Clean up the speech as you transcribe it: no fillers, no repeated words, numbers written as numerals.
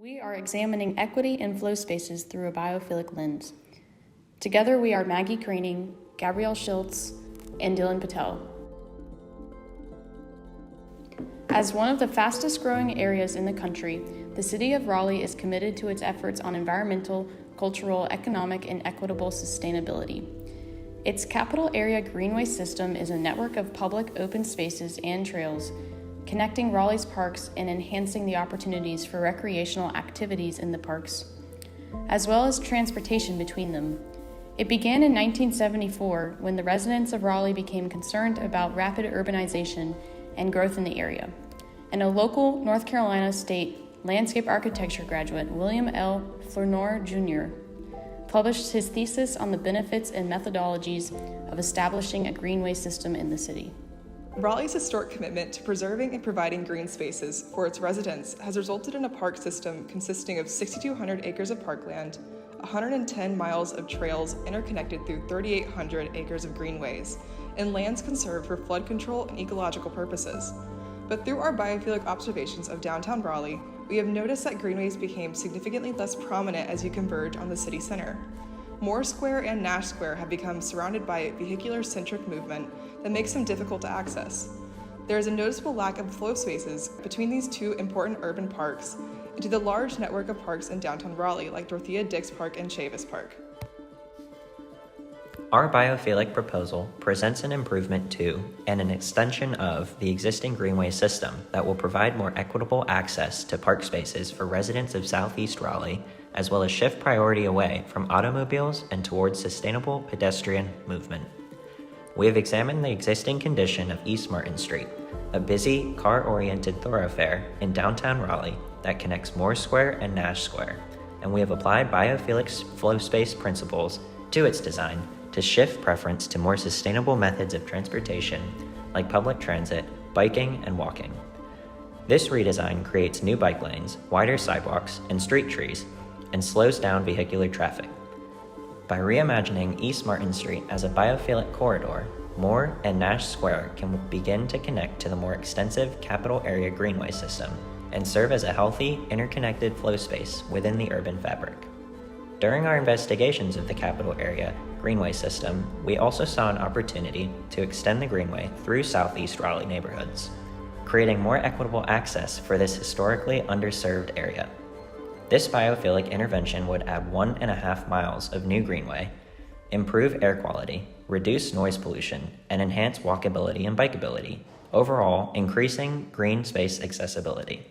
We are examining equity in flow spaces through a biophilic lens. Together we are Maggie Kroening, Gabrielle and Dillon Patel. As one of the fastest growing areas in the country, the City of Raleigh is committed to its efforts on environmental, cultural, economic, and equitable sustainability. Its capital area greenway system is a network of public open spaces and trails, connecting Raleigh's parks and enhancing the opportunities for recreational activities in the parks, as well as transportation between them. It began in 1974 when the residents of Raleigh became concerned about rapid urbanization and growth in the area, and a local North Carolina State landscape architecture graduate, William L. Flournoy Jr., published his thesis on the benefits and methodologies of establishing a greenway system in the city. Raleigh's historic commitment to preserving and providing green spaces for its residents has resulted in a park system consisting of 6,200 acres of parkland, 110 miles of trails interconnected through 3,800 acres of greenways, and lands conserved for flood control and ecological purposes. But through our biophilic observations of downtown Raleigh, we have noticed that greenways became significantly less prominent as you converge on the city center. Moore Square and Nash Square have become surrounded by a vehicular-centric movement that makes them difficult to access. There is a noticeable lack of flow spaces between these two important urban parks and to the large network of parks in downtown Raleigh like Dorothea Dix Park and Chavis Park. Our biophilic proposal presents an improvement to and an extension of the existing greenway system that will provide more equitable access to park spaces for residents of Southeast Raleigh, as well as shift priority away from automobiles and towards sustainable pedestrian movement. We have examined the existing condition of East Martin Street, a busy, car-oriented thoroughfare in downtown Raleigh that connects Moore Square and Nash Square, and we have applied biophilic flow space principles to its design to shift preference to more sustainable methods of transportation like public transit, biking, and walking. This redesign creates new bike lanes, wider sidewalks, and street trees, and slows down vehicular traffic. By reimagining East Martin Street as a biophilic corridor, Moore and Nash Square can begin to connect to the more extensive capital area greenway system and serve as a healthy, interconnected flow space within the urban fabric. During our investigations of the capital area greenway system, we also saw an opportunity to extend the greenway through Southeast Raleigh neighborhoods, creating more equitable access for this historically underserved area. This biophilic intervention would add 1.5 miles of new greenway, improve air quality, reduce noise pollution, and enhance walkability and bikeability, overall increasing green space accessibility.